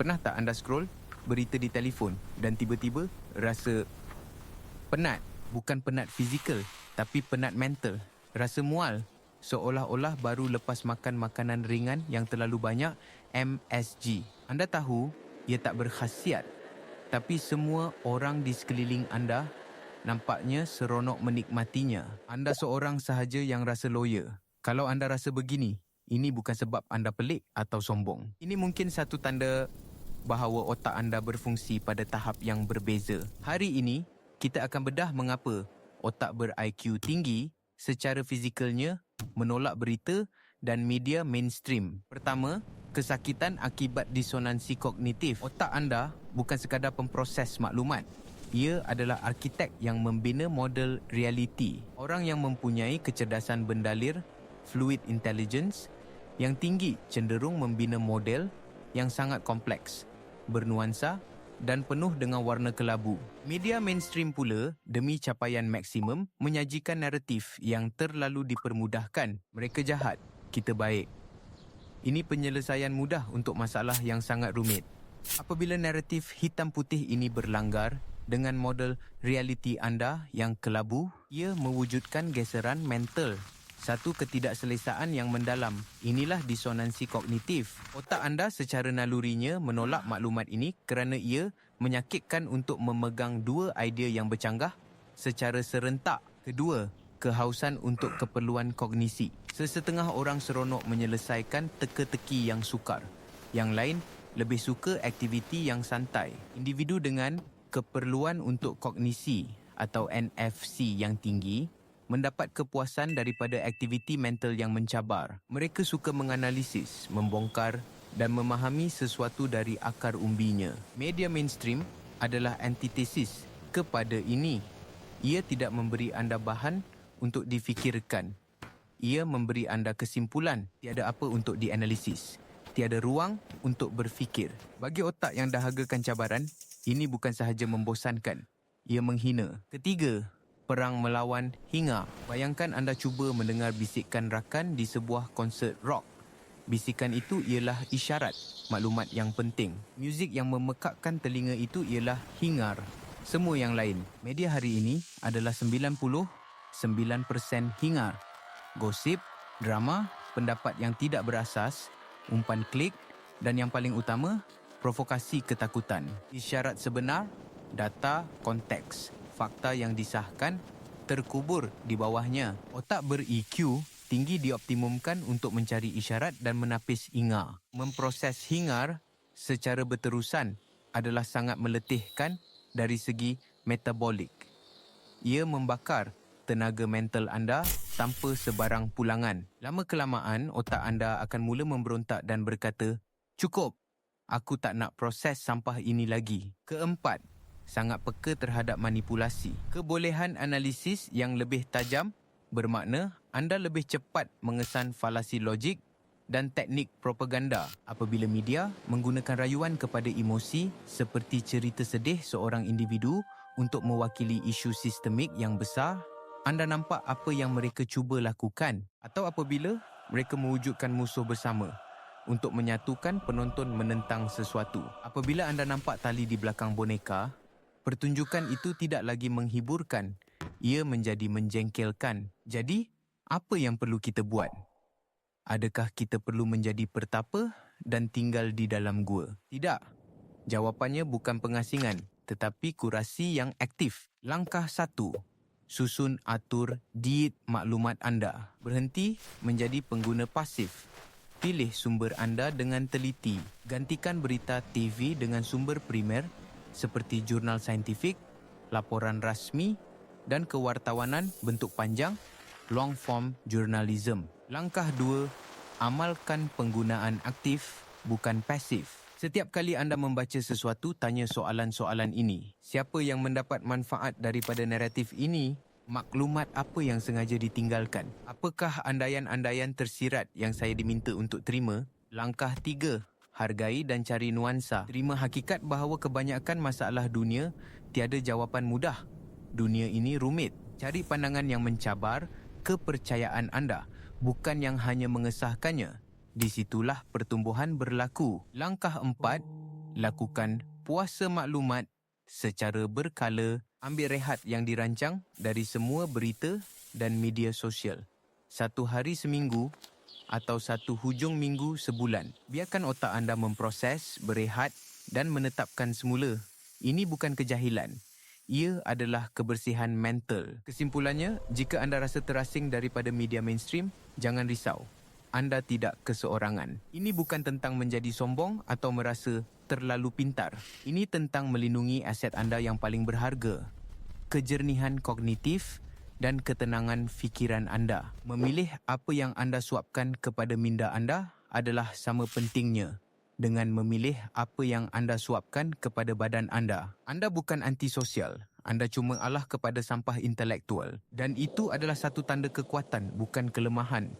Pernah tak anda scroll berita di telefon dan tiba-tiba rasa penat? Bukan penat fizikal, tapi penat mental. Rasa mual, seolah-olah baru lepas makan makanan ringan yang terlalu banyak, MSG. Anda tahu, ia tak berkhasiat. Tapi semua orang di sekeliling anda nampaknya seronok menikmatinya. Anda seorang sahaja yang rasa loya. Kalau anda rasa begini, ini bukan sebab anda pelik atau sombong. Ini mungkin satu tanda bahawa otak anda berfungsi pada tahap yang berbeza. Hari ini, kita akan bedah mengapa otak ber-IQ tinggi secara fizikalnya menolak berita dan media mainstream. Pertama, kesakitan akibat disonansi kognitif. Otak anda bukan sekadar pemproses maklumat. Ia adalah arkitek yang membina model realiti. Orang yang mempunyai kecerdasan bendalir, fluid intelligence, yang tinggi cenderung membina model yang sangat kompleks, bernuansa dan penuh dengan warna kelabu. Media mainstream pula, demi capaian maksimum, menyajikan naratif yang terlalu dipermudahkan. Mereka jahat, kita baik. Ini penyelesaian mudah untuk masalah yang sangat rumit. Apabila naratif hitam putih ini berlanggar dengan model realiti anda yang kelabu, ia mewujudkan geseran mental. Satu ketidakselesaan yang mendalam. Inilah disonansi kognitif. Otak anda secara nalurinya menolak maklumat ini kerana ia menyakitkan untuk memegang dua idea yang bercanggah secara serentak. Kedua, kehausan untuk keperluan kognisi. Sesetengah orang seronok menyelesaikan teka-teki yang sukar. Yang lain lebih suka aktiviti yang santai. Individu dengan keperluan untuk kognisi atau NFC yang tinggi mendapat kepuasan daripada aktiviti mental yang mencabar. Mereka suka menganalisis, membongkar dan memahami sesuatu dari akar umbinya. Media mainstream adalah antitesis kepada ini. Ia tidak memberi anda bahan untuk difikirkan. Ia memberi anda kesimpulan. Tiada apa untuk dianalisis. Tiada ruang untuk berfikir. Bagi otak yang dahagakan cabaran, ini bukan sahaja membosankan. Ia menghina. Ketiga, perang melawan hingar. Bayangkan anda cuba mendengar bisikan rakan di sebuah konsert rock. Bisikan itu ialah isyarat, maklumat yang penting. Muzik yang memekakkan telinga itu ialah hingar. Semua yang lain. Media hari ini adalah 99% hingar. Gosip, drama, pendapat yang tidak berasas, umpan klik dan yang paling utama, provokasi ketakutan. Isyarat sebenar, data, konteks. Fakta yang disahkan terkubur di bawahnya. Otak ber-EQ tinggi dioptimumkan untuk mencari isyarat dan menapis hingar. Memproses hingar secara berterusan adalah sangat meletihkan dari segi metabolik. Ia membakar tenaga mental anda tanpa sebarang pulangan. Lama-kelamaan, otak anda akan mula memberontak dan berkata, "Cukup, aku tak nak proses sampah ini lagi." Keempat, sangat peka terhadap manipulasi. Kebolehan analisis yang lebih tajam bermakna anda lebih cepat mengesan falasi logik dan teknik propaganda. Apabila media menggunakan rayuan kepada emosi seperti cerita sedih seorang individu untuk mewakili isu sistemik yang besar, anda nampak apa yang mereka cuba lakukan. Atau apabila mereka mewujudkan musuh bersama untuk menyatukan penonton menentang sesuatu. Apabila anda nampak tali di belakang boneka, pertunjukan itu tidak lagi menghiburkan, ia menjadi menjengkelkan. Jadi, apa yang perlu kita buat? Adakah kita perlu menjadi pertapa dan tinggal di dalam gua? Tidak. Jawapannya bukan pengasingan, tetapi kurasi yang aktif. Langkah 1. Susun atur diet maklumat anda. Berhenti menjadi pengguna pasif. Pilih sumber anda dengan teliti. Gantikan berita TV dengan sumber primer seperti jurnal saintifik, laporan rasmi dan kewartawanan bentuk panjang, long form journalism. Langkah 2, amalkan penggunaan aktif bukan pasif. Setiap kali anda membaca sesuatu, tanya soalan-soalan ini. Siapa yang mendapat manfaat daripada naratif ini? Maklumat apa yang sengaja ditinggalkan? Apakah andaian-andaian tersirat yang saya diminta untuk terima? Langkah 3, hargai dan cari nuansa. Terima hakikat bahawa kebanyakan masalah dunia tiada jawapan mudah. Dunia ini rumit. Cari pandangan yang mencabar kepercayaan anda, bukan yang hanya mengesahkannya. Di situlah pertumbuhan berlaku. Langkah 4, Lakukan puasa maklumat secara berkala. Ambil rehat yang dirancang dari semua berita dan media sosial. 1 hari seminggu atau 1 hujung minggu sebulan. Biarkan otak anda memproses, berehat dan menetapkan semula. Ini bukan kejahilan. Ia adalah kebersihan mental. Kesimpulannya, jika anda rasa terasing daripada media mainstream, jangan risau. Anda tidak keseorangan. Ini bukan tentang menjadi sombong atau merasa terlalu pintar. Ini tentang melindungi aset anda yang paling berharga. Kejernihan kognitif dan ketenangan fikiran anda. Memilih apa yang anda suapkan kepada minda anda adalah sama pentingnya dengan memilih apa yang anda suapkan kepada badan anda. Anda bukan antisosial. Anda cuma alah kepada sampah intelektual. Dan itu adalah satu tanda kekuatan, bukan kelemahan.